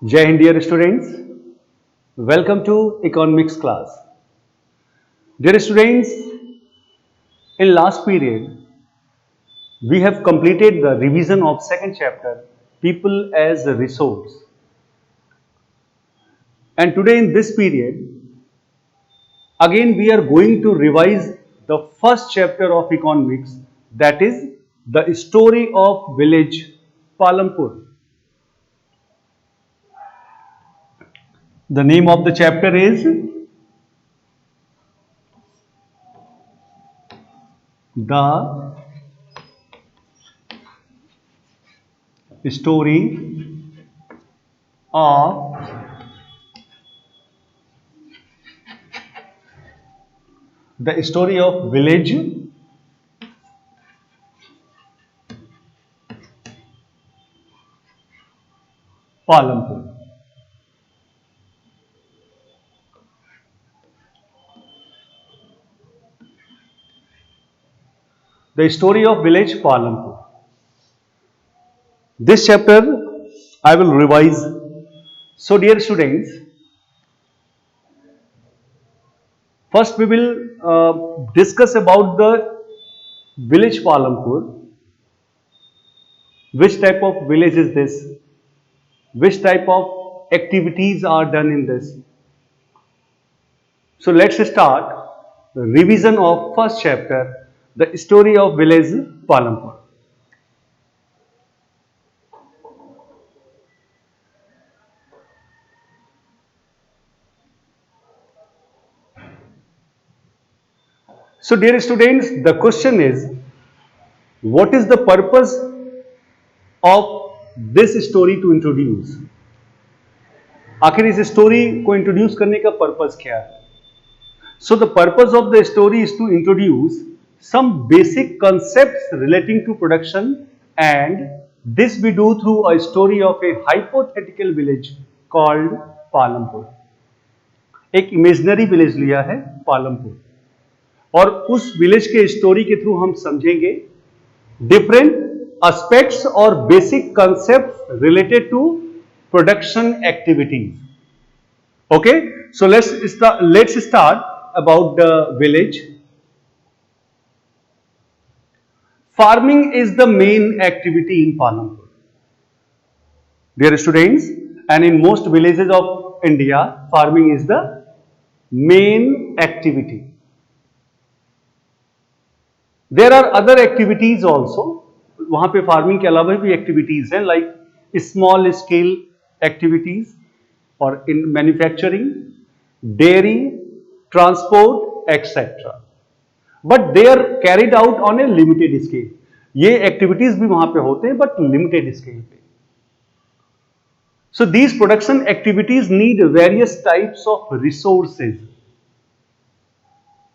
Jai Hind, dear students. Welcome to economics class. Dear students, in last period, we have completed the revision of second chapter, People as a Resource. And today in this period, again we are going to revise the first chapter of economics, that is the story of village Palampur. The name of the chapter is The Story of village Palampur. The story of village Palampur. This chapter I will revise. So, dear students, first we will discuss about the village Palampur. Which type of village is this? Which type of activities are done in this? So, let's start the revision of first chapter, the story of village Palampur. So, dear students, the question is, what is the purpose of this story to introduce? आखिर इस story को introduce करने का purpose क्या है? So the purpose of the story is to introduce some basic concepts relating to production, and this we do through a story of a hypothetical village called Palampur. एक imaginary village लिया है पालमपुर और उस village के story के through हम समझेंगे different aspects और basic concept related to production activities. Okay, so let's start about the village. Farming is the main activity in Palampur, dear students, and in most villages of India, farming is the main activity. There are other activities also. वहां पे farming के अलावा भी activities हैं, like small scale activities और in manufacturing, dairy, transport etcetera, but they are carried out on a limited scale. ये activities भी वहां पे होते हैं बट लिमिटेड स्केल पे. So these production activities need various types of resources.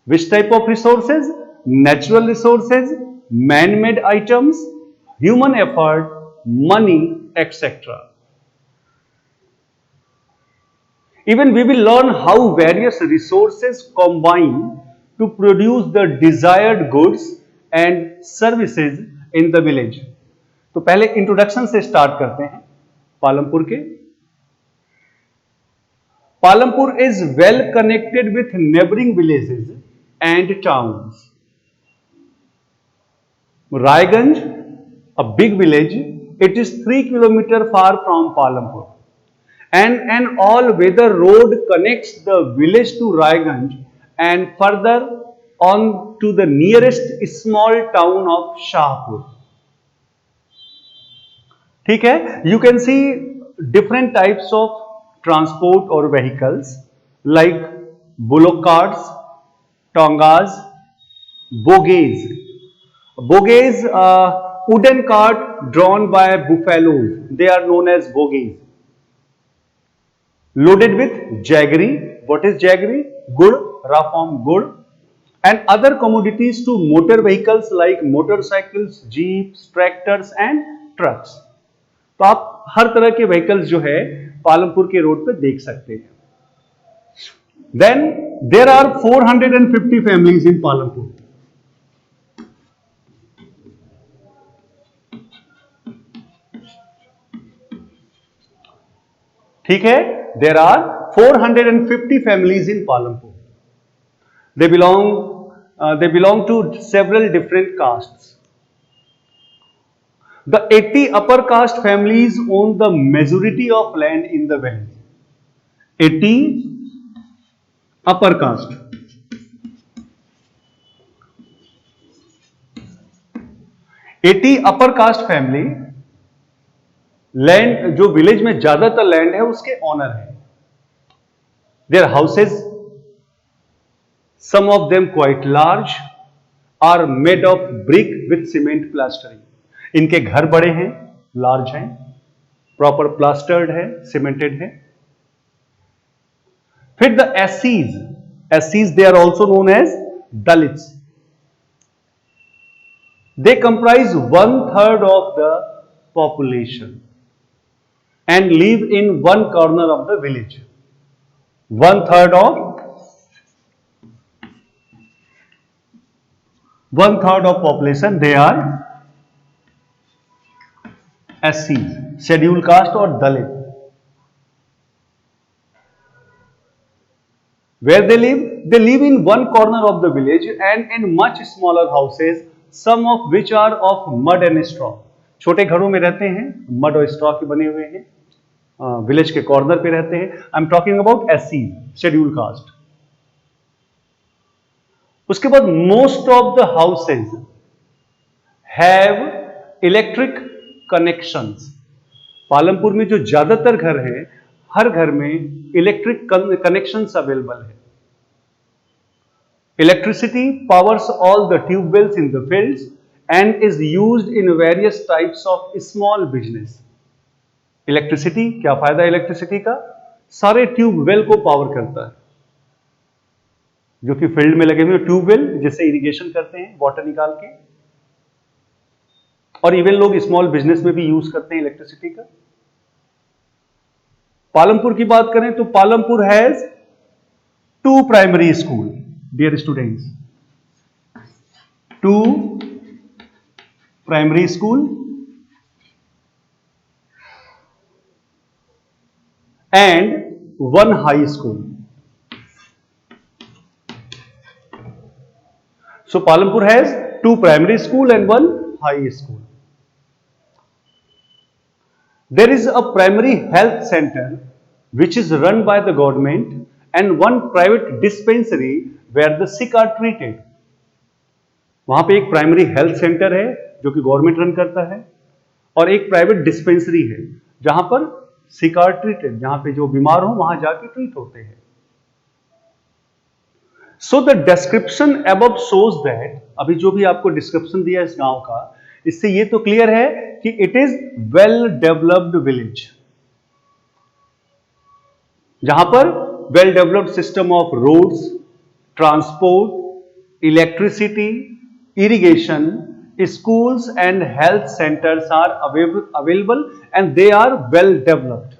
Which type of resources? Natural resources, man-made items, human effort, money, etc. Even we will learn how various resources combine to produce the desired goods and services in the village. तो पहले introduction से start करते हैं पालमपुर के. Palampur is well connected with neighboring villages and towns. Raiganj, a big village, it is 3 kilometers far from Palampur, and an all-weather road connects the village to Raiganj and further on to the nearest small town of Shahpur. ठीक है, you can see different types of transport or vehicles like bullock carts, tongas, bogies. Bogies, wooden cart drawn by buffaloes. They are known as bogies. Loaded with jaggery. What is jaggery? Gur, raw form gur. And other commodities to motor vehicles like motorcycles, jeeps, tractors and trucks. तो आप हर तरह के vehicles जो है पालमपुर के road पे देख सकते हैं. Then there are 450 families in Palampur. ठीक है, there are 450 families in Palampur. They belong to several different castes. The 80 upper caste families own the majority of land in the valley. 80 upper caste. 80 upper caste family land, जो village में ज्यादातर land है उसके owner है. Their houses, some of them quite large, are made of brick with cement plastering. इनके घर बड़े हैं, लार्ज हैं, प्रॉपर प्लास्टर्ड है, सीमेंटेड है. फिर the ACs, ACs they are also known as Dalits. They comprise 1/3 of the population and live in one corner of the village. 1/3 of population, they are SCs, scheduled caste or Dalit. Where they live? They live in one corner of the village and in much smaller houses, some of which are of mud and straw. छोटे घरों में रहते हैं, mud और straw के बने हुए हैं, विलेज के कॉर्नर पे रहते हैं. I am talking about SC, schedule caste. उसके बाद most of the houses have electric connections. Palampur में जो ज्यादातर घर हैं, हर घर में इलेक्ट्रिक कनेक्शंस अवेलेबल है. Electricity powers all the tube wells in the fields and is used in various types of small business. Electricity, क्या फायदा है इलेक्ट्रिसिटी का? सारे ट्यूबवेल को पावर करता है, जो कि फील्ड में लगे हुए ट्यूबवेल जिससे इरिगेशन करते हैं वाटर निकाल के, और इवन लोग स्मॉल बिजनेस में भी यूज करते हैं इलेक्ट्रिसिटी का. पालमपुर की बात करें तो Palampur has 2 primary school. Dear students, 2 primary school and 1 high school. So Palampur has 2 primary school and 1 high school. There is a primary health center which is run by the government and 1 private dispensary where the sick are treated. वहां पे एक primary health centre है जो कि government run करता है, और एक प्राइवेट डिस्पेंसरी है जहां पर सिक आर ट्रीटेड, जहां पे जो बीमार हो वहां जाके ट्रीट होते हैं. So the description above shows that, अभी जो भी आपको डिस्क्रिप्शन दिया इस गांव का, इससे ये तो क्लियर है कि it is well developed village, जहां पर well developed system of roads, transport, electricity, irrigation, schools and health centers are available and they are well developed.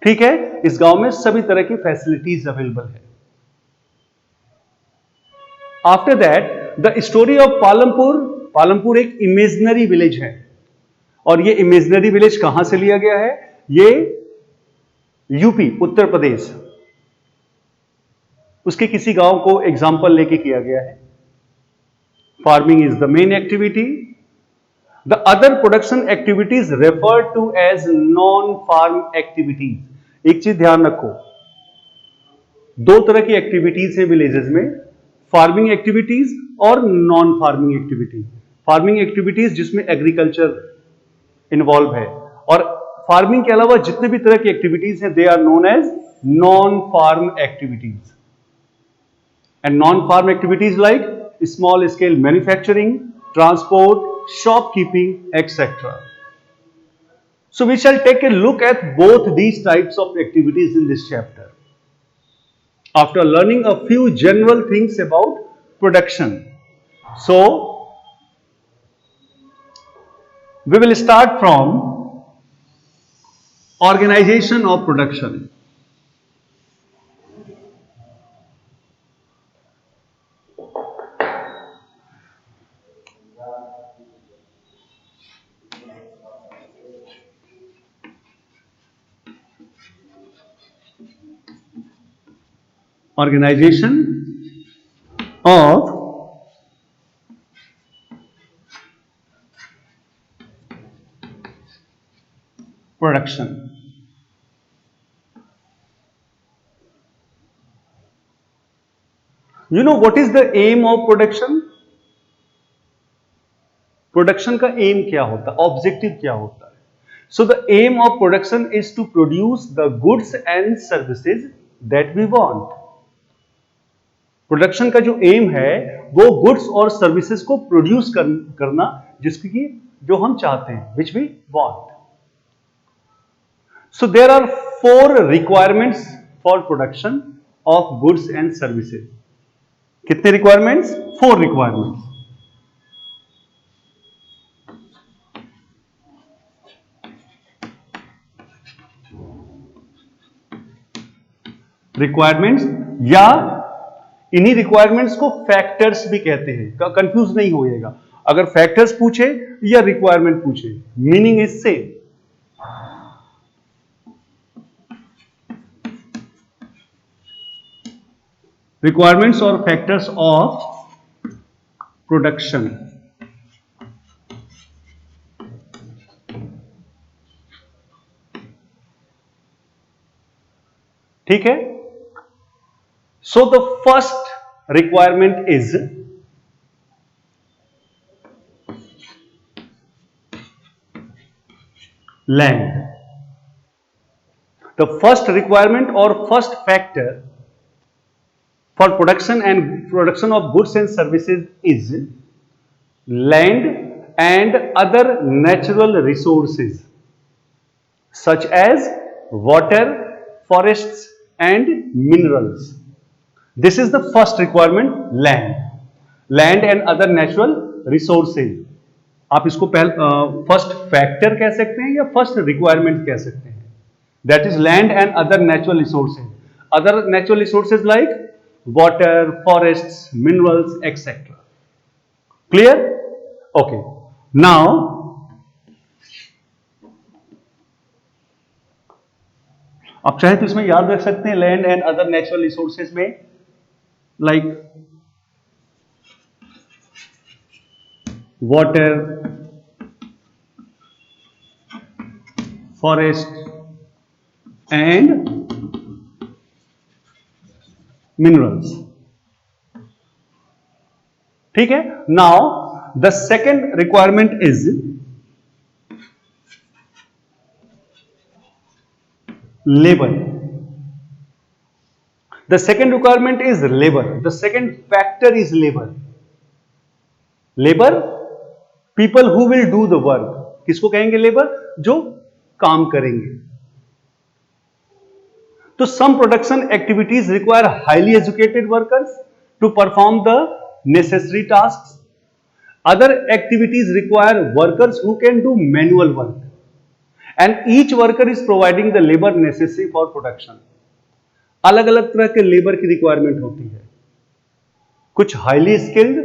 ठीक है, इस गांव में सभी तरह की फैसिलिटीज अवेलेबल है. After that the story of Palampur. Palampur एक इमेजिनरी विलेज है, और ये इमेजिनरी विलेज कहां से लिया गया है? ये यूपी, उत्तर प्रदेश, उसके किसी गांव को एग्जाम्पल लेके किया गया है. Farming is the main activity. The other production activities referred to as non-farm activities. एक चीज ध्यान रखो, 2 तरह की एक्टिविटीज है विलेजेस में, फार्मिंग एक्टिविटीज और non farming activities. Farming activities जिसमें एग्रीकल्चर इन्वॉल्व है, और फार्मिंग के अलावा जितने भी तरह की एक्टिविटीज हैं, they are known as non farm activities. And non farm activities like small scale manufacturing, transport, shopkeeping, etc. So we shall take a look at both these types of activities in this chapter. After learning a few general things about production. So we will start from organization of production. Organization of production. You know what is the aim of production? Production का aim क्या होता है, objective क्या होता है? So the aim of production is to produce the goods and services that we want. Production का जो M है वो गुड्स और सर्विसेज को प्रोड्यूस करना जिसकी जो हम चाहते हैं, which we want. So there are 4 requirements for production of goods and services. कितने रिक्वायरमेंट्स? 4 रिक्वायरमेंट्स। रिक्वायरमेंट्स या इन्हीं रिक्वायरमेंट्स को फैक्टर्स भी कहते हैं, कंफ्यूज नहीं होइएगा। अगर फैक्टर्स पूछे या रिक्वायरमेंट पूछे, मीनिंग इज सेम। रिक्वायरमेंट्स और फैक्टर्स ऑफ प्रोडक्शन। ठीक है। So the first requirement is land. The first requirement और first factor for production of goods and services is land and other natural resources such as water, forests and minerals. This is the first requirement, land and other natural resources. आप इसको first factor कह सकते हैं या first requirement कह सकते हैं। That is land and other natural resources. Other natural resources like water, forests, minerals, etc. Clear? Okay. Now, आप चाहे तो इसमें याद रख सकते हैं land and other natural resources में like water, forest and minerals. ठीक है। Now the second requirement is labour. The second requirement is labour. The second factor is labour. Labour, people who will do the work. किसको कहेंगे labour? जो काम करेंगे। So some production activities require highly educated workers to perform the necessary tasks. Other activities require workers who can do manual work. And each worker is providing the labor necessary for production. अलग अलग तरह के labour की requirement होती है। कुछ highly skilled,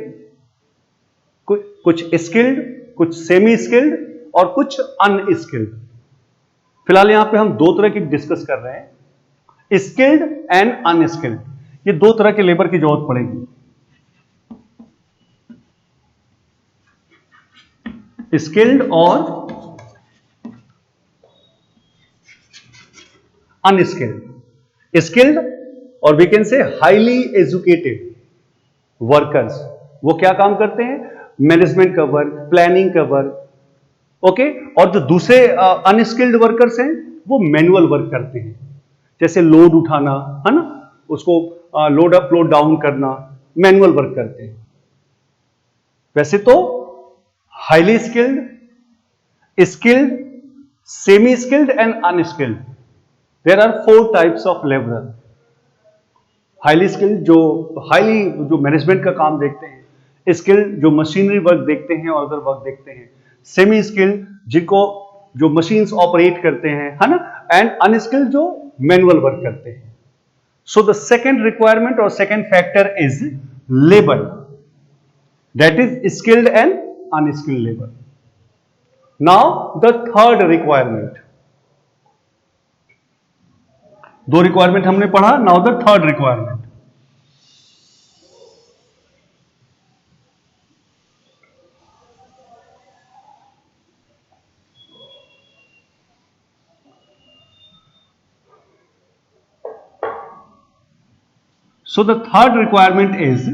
कुछ skilled, कुछ सेमी स्किल्ड और कुछ अनस्किल्ड। फिलहाल यहां पे हम 2 तरह की डिस्कस कर रहे हैं, स्किल्ड एंड अनस्किल्ड। ये 2 तरह के लेबर की जरूरत पड़ेगी, स्किल्ड और अनस्किल्ड। स्किल्ड और we can say highly educated workers, वो क्या काम करते हैं? मैनेजमेंट का वर्क, प्लानिंग का वर्क। ओके। और जो दूसरे अनस्किल्ड वर्कर्स हैं वो मैनुअल वर्क करते हैं, जैसे लोड उठाना, है ना, उसको लोड अप लोड डाउन करना, मैनुअल वर्क करते हैं। वैसे तो highly skilled, skilled, semi skilled and unskilled, there are 4 types of labourer. Highly skilled जो मैनेजमेंट का काम देखते हैं, स्किल्ड जो मशीनरी वर्क देखते हैं और अदर वर्क देखते हैं, सेमी स्किल्ड जिनको जो मशीन्स ऑपरेट करते हैं, है ना, एंड अनस्किल्ड जो मैनुअल वर्क करते हैं। सो द सेकेंड रिक्वायरमेंट और second factor is labour, that is skilled and unskilled labour. Now the third requirement. 2 requirement हमने पढ़ा, now the third requirement. So the third requirement is,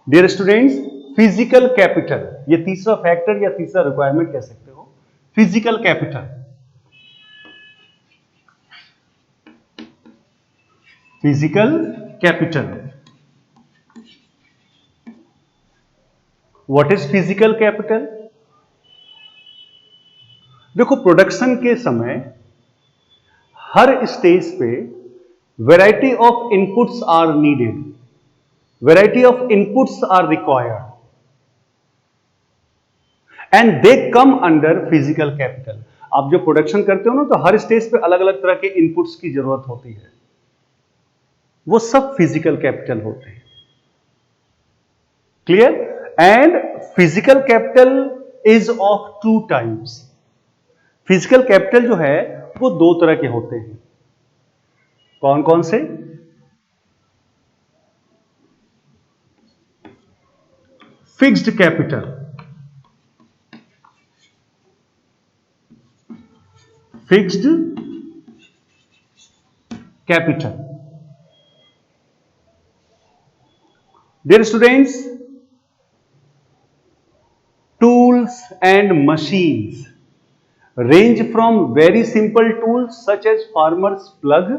dear students, physical capital. ये तीसरा factor या तीसरा requirement कह सकते हो, physical capital. Physical capital. What is physical capital? देखो, प्रोडक्शन के समय हर स्टेज पे variety of inputs are needed, variety of inputs are required, and they come under physical capital. आप जब प्रोडक्शन करते हो ना, तो हर स्टेज पे अलग अलग तरह के इनपुट्स की जरूरत होती है, वो सब फिजिकल कैपिटल होते हैं. Clear? And physical capital is of two types. Physical capital जो है वो दो तरह के होते हैं. कौन कौन से? Fixed capital, fixed capital. Dear students, tools and machines range from very simple tools such as farmer's plug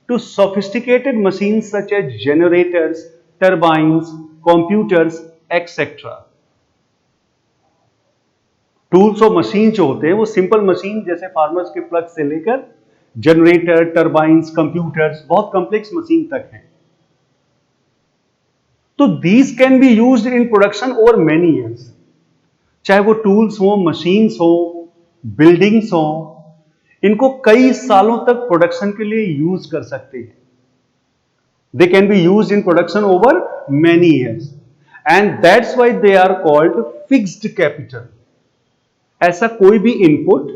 to sophisticated machines such as generators, turbines, computers, etc. Tools और मशीन जो होते हैं वो सिंपल मशीन जैसे farmers के plug से लेकर generator, turbines, computers, बहुत कॉम्प्लेक्स मशीन तक हैं. तो these can be used in production over many years. चाहे वो टूल्स हो, मशीन्स हो, बिल्डिंग्स हो, इनको कई सालों तक प्रोडक्शन के लिए यूज कर सकते हैं. They can be used in production over many years, and that's why they are called fixed capital. ऐसा कोई भी इनपुट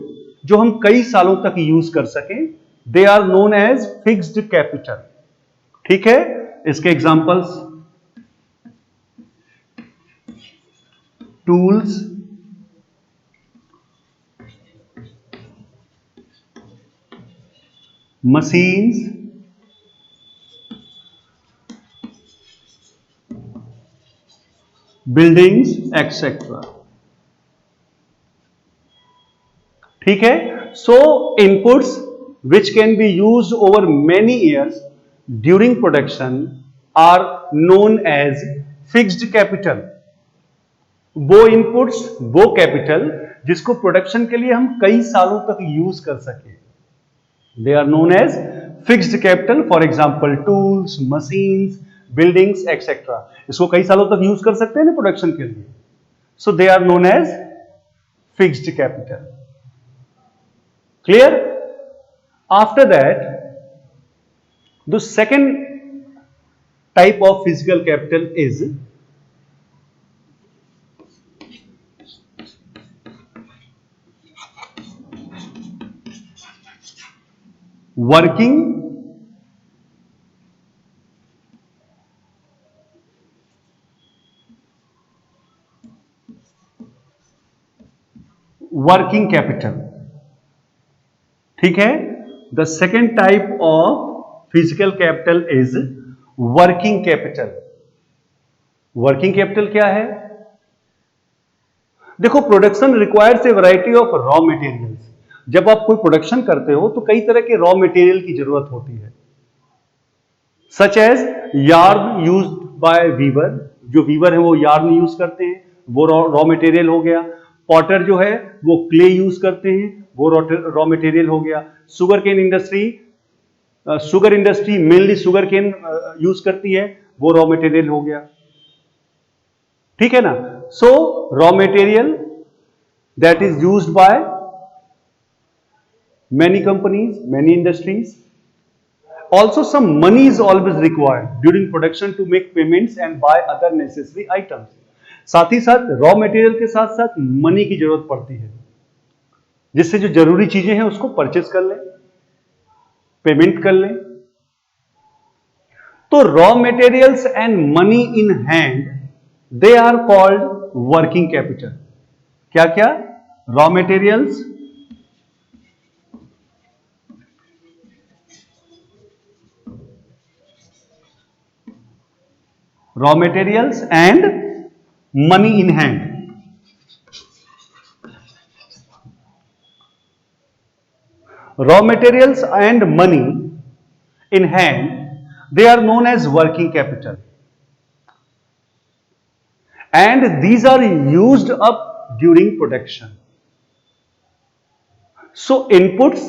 जो हम कई सालों तक यूज कर सकें, they are known as fixed capital. ठीक है? इसके examples: tools, machines, buildings, etc. ठीक है? So inputs which can be used over many years during production are known as fixed capital. वो इनपुट्स, वो कैपिटल जिसको प्रोडक्शन के लिए हम कई सालों तक यूज कर सके, they are known as fixed capital. For example, tools, machines, buildings, etc. इसको कई सालों तक यूज कर सकते हैं ना प्रोडक्शन के लिए, so they are known as fixed capital. Clear? After that, the second type of physical capital is working capital. ठीक है? The second type of physical capital is working capital. Working capital क्या है? देखो, production requires a variety of raw materials. जब आप कोई production करते हो तो कई तरह के रॉ मटेरियल की जरूरत होती है, such as yarn used by weaver. जो वीवर है वो यार्न यूज करते हैं, वो रॉ मटेरियल हो गया. पॉटर जो है वो क्ले यूज करते हैं, वो रॉ मटेरियल हो गया. Sugar cane industry, sugar industry mainly sugar cane use करती है, वो रॉ मटेरियल हो गया. ठीक है ना? सो raw material that is used by many companies, many industries. Also, some money is always required during production to make payments and buy other necessary items. साथ ही साथ रॉ मटेरियल के साथ साथ मनी की जरूरत पड़ती है, जिससे जो जरूरी चीजें हैं उसको परचेस कर लें, पेमेंट कर लें. तो raw materials and money in hand, they are called working capital. क्या क्या? Raw materials, raw materials and money in hand. Raw materials and money in hand, they are known as working capital, and these are used up during production. So inputs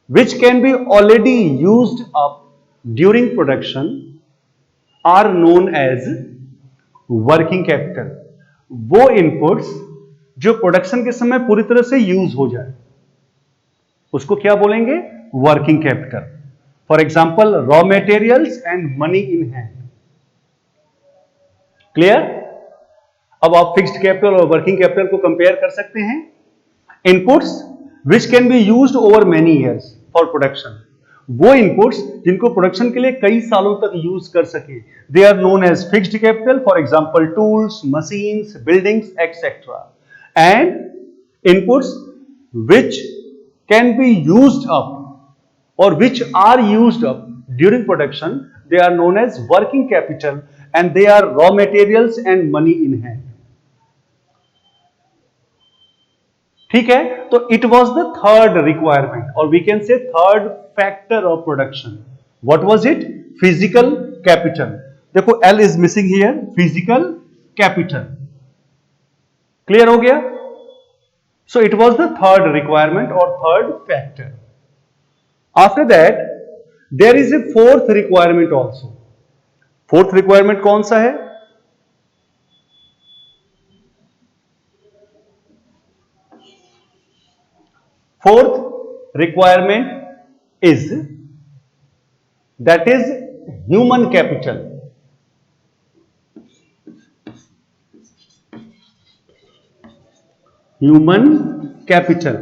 which can be already used up during production are known as working capital. वो inputs जो production के समय पूरी तरह से use हो जाए उसको क्या बोलेंगे? Working capital. For example raw materials and money in hand. Clear? अब आप फिक्स्ड कैपिटल और वर्किंग कैपिटल को कंपेयर कर सकते हैं. Inputs which can be used over many years for production, वो इनपुट्स जिनको प्रोडक्शन के लिए कई सालों तक यूज कर सके, they are known as fixed capital. For example tools, machines, buildings etcetera. And inputs which can be used up और which are used up during production, they are known as working capital and they are raw materials and money in hand. ठीक है, तो it was the third requirement और we can say third factor of production. What was it? Physical capital. देखो L is missing here. Physical capital. Clear हो गया? So it was the third requirement और third factor. After that there is a fourth requirement also. Fourth requirement कौन सा है? Fourth requirement is that is human capital. Human capital.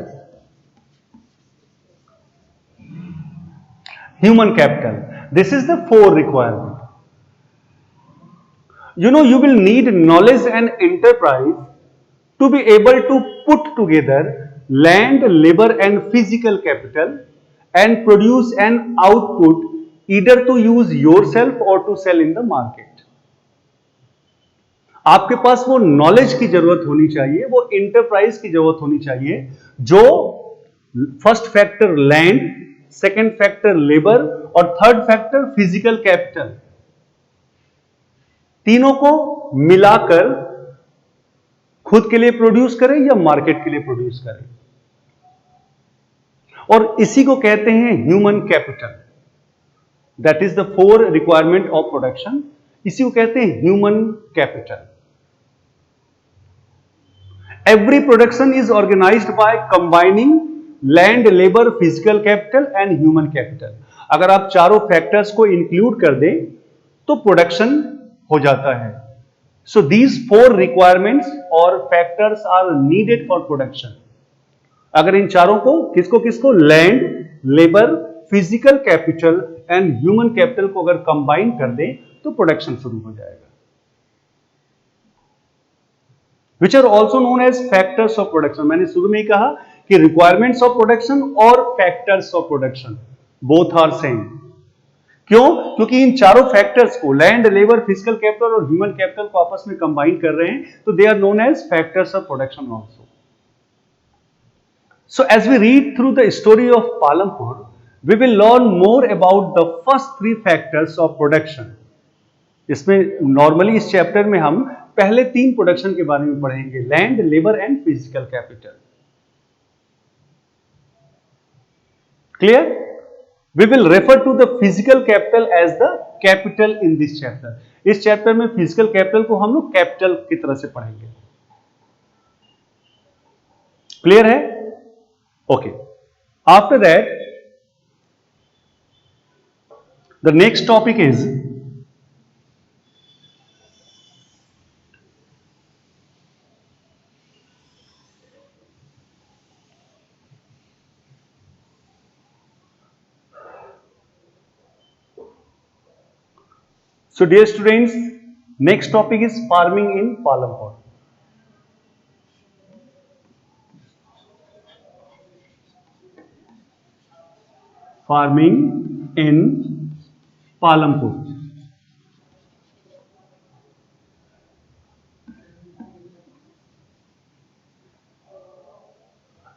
Human capital. This is the fourth requirement. You know, you will need knowledge and enterprise to be able to put together land, labor and physical capital and produce an output either to use yourself or to sell in the market. आपके पास वो knowledge की जरूरत होनी चाहिए, वो enterprise की जरूरत होनी चाहिए जो first factor land, second factor labour और थर्ड फैक्टर फिजिकल कैपिटल, तीनों को मिलाकर खुद के लिए प्रोड्यूस करें या मार्केट के लिए प्रोड्यूस करें. और इसी को कहते हैं human capital. That is the four requirement of production. इसी को कहते हैं human capital. Every production is organised by combining land, labour, physical capital and human capital. अगर आप चारों फैक्टर्स को इंक्लूड कर दें तो प्रोडक्शन हो जाता है. So these four requirements or factors are needed for production. अगर इन चारों को किसको land, labour, physical capital and human capital को अगर कंबाइन कर दें तो प्रोडक्शन शुरू हो जाएगा. Which are also known as factors of production. मैंने शुरू में ही कहा कि requirements of production और factors of production both are same. क्यों? क्योंकि इन चारों फैक्टर्स को लैंड, लेबर, फिजिकल कैपिटल और ह्यूमन कैपिटल को आपस में कंबाइन कर रहे हैं, तो they are known as factors of production also. So as we read through the story of Palampur, we will learn more about the first three factors of production. इसमें normally इस chapter में हम पहले तीन प्रोडक्शन के बारे में पढ़ेंगे, land, labour and physical capital. Clear? We will refer to the physical capital as the capital in this chapter. इस चैप्टर में फिजिकल कैपिटल को हम लोग कैपिटल की तरह से पढ़ेंगे. क्लियर है? Okay. After that the next topic is So dear students, next topic is farming in Palampur. Farming in Palampur.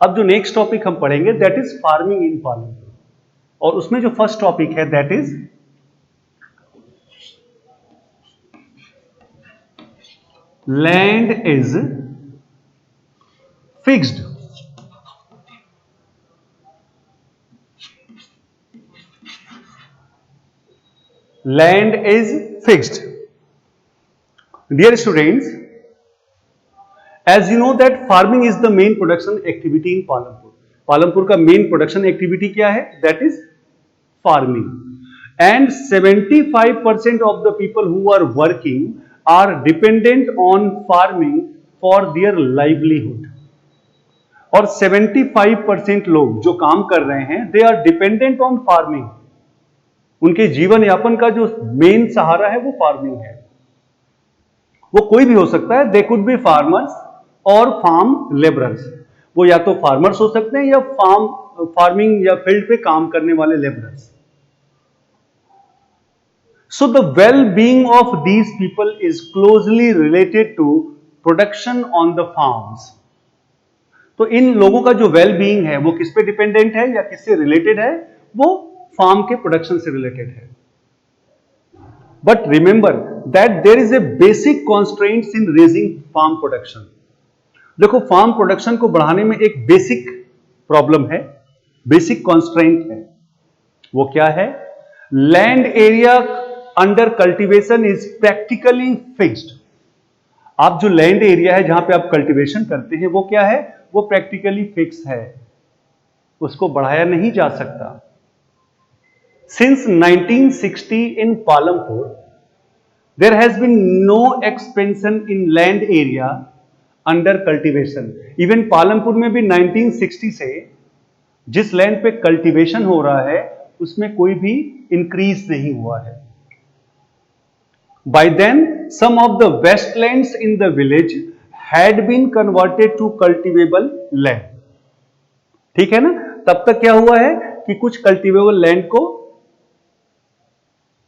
अब जो नेक्स्ट टॉपिक हम पढ़ेंगे that is farming in Palampur, और उसमें जो फर्स्ट टॉपिक है that is land is fixed. Land is fixed. Dear students, as you know that farming is the main production activity in Palampur. Palampur का main production activity क्या है? That is farming. And 75% of the people who are working are dependent on farming for their livelihood. और 75% लोग जो काम कर रहे हैं they are dependent on farming. उनके जीवन यापन का जो मेन सहारा है वो फार्मिंग है। वो कोई भी हो सकता है, दे कुड बी फार्मर्स और फार्म लेबरर्स। वो या तो फार्मर्स हो सकते हैं या फार्मिंग या फील्ड पे काम करने वाले labourers. So the well being of these people is closely related to production on the farms. तो इन लोगों का जो वेल बीइंग है वो किस पे डिपेंडेंट है या किससे रिलेटेड है? वो फार्म के प्रोडक्शन से रिलेटेड है। But remember that there is a basic constraints in raising farm production. देखो, फार्म प्रोडक्शन को बढ़ाने में एक बेसिक प्रॉब्लम है, बेसिक कॉन्स्ट्रेंट है। वो क्या है? Land area under cultivation is practically fixed. आप जो लैंड एरिया है जहां पे आप कल्टीवेशन करते हैं वो क्या है? वो प्रैक्टिकली फिक्स है, उसको बढ़ाया नहीं जा सकता। Since 1960 in Palampur, there has been no expansion in land area under cultivation. Even Palampur में भी 1960 से जिस लैंड पे कल्टीवेशन हो रहा है उसमें कोई भी इंक्रीज नहीं हुआ है। By then, some of the wastelands in the village had been converted to cultivable land. ठीक है ना? तब तक क्या हुआ है कि कुछ कल्टीवेबल लैंड को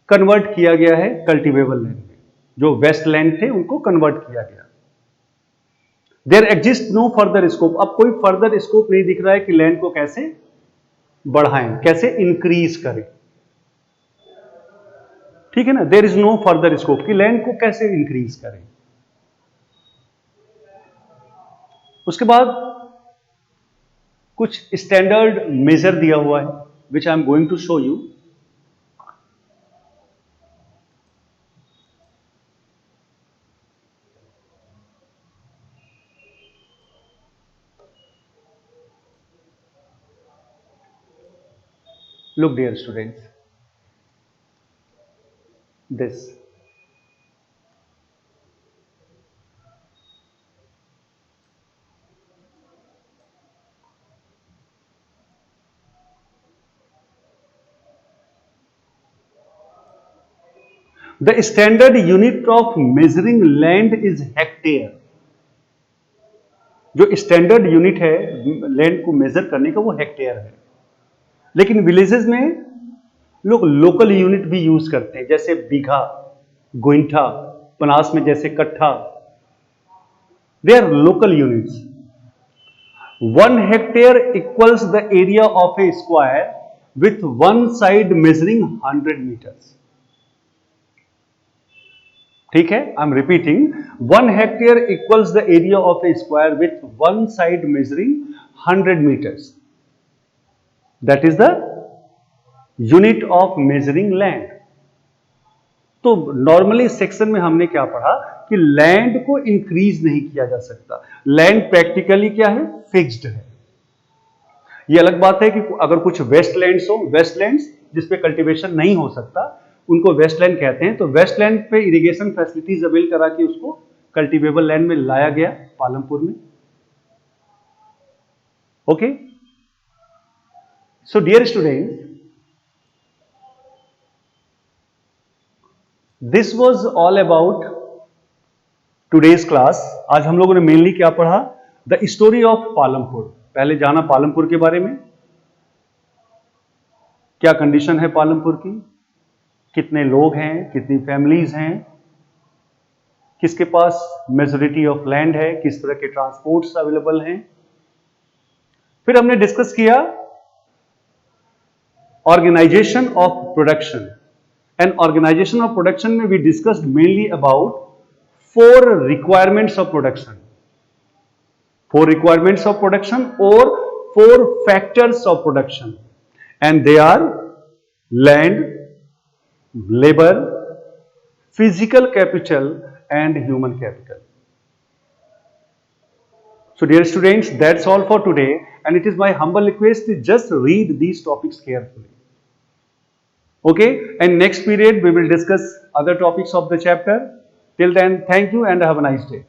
कन्वर्ट किया गया है कल्टीवेबल लैंड में। जो वेस्ट लैंड थे उनको कन्वर्ट किया गया। There exist no further scope. अब कोई फर्दर स्कोप नहीं दिख रहा है कि लैंड को कैसे बढ़ाएं, कैसे इंक्रीज करें। ठीक है ना? There is no further scope कि लैंड को कैसे इंक्रीज करें। उसके बाद कुछ स्टैंडर्ड मेजर दिया हुआ है which I am going to show you. Look, dear students, this. The standard unit of measuring land is hectare. जो स्टैंडर्ड यूनिट है लैंड को मेजर करने का वो हेक्टेयर है। लेकिन विलेजेस में लोग लोकल यूनिट भी यूज करते हैं, जैसे बीघा, गोइंठा, पनास में जैसे कट्ठा। They are local units. 1 hectare equals the area of a square with one side measuring 100 meters. ठीक है? I am repeating, 1 hectare equals the area of a square with one side measuring 100 meters. That is the unit of measuring land. तो normally section में हमने क्या पढ़ा कि land को increase नहीं किया जा सकता। लैंड प्रैक्टिकली क्या है? फिक्स्ड है। ये अलग बात है कि अगर कुछ वेस्टलैंड्स हो, वेस्टलैंड्स जिसपे कल्टीवेशन नहीं हो सकता उनको वेस्टलैंड कहते हैं। तो वेस्टलैंड पे इरिगेशन फैसिलिटीज अवेल करा के उसको कल्टीवेबल लैंड में लाया गया पालमपुर में। Okay, so dear students, this was all about today's class. आज हम लोगों ने मेनली क्या पढ़ा? The story of Palampur. पहले जाना पालमपुर के बारे में, क्या कंडीशन है पालमपुर की, कितने लोग हैं, कितनी फैमिलीज हैं, किसके पास मेजोरिटी ऑफ लैंड है, किस तरह के ट्रांसपोर्ट्स अवेलेबल हैं, फिर हमने डिस्कस किया organisation of production, and organisation of production में we discussed mainly about 4 requirements of production, 4 requirements of production or 4 factors of production, and they are land, labor, physical capital and human capital. So dear students, that's all for today, and it is my humble request to just read these topics carefully. Okay, and next period we will discuss other topics of the chapter. Till then, thank you and have a nice day.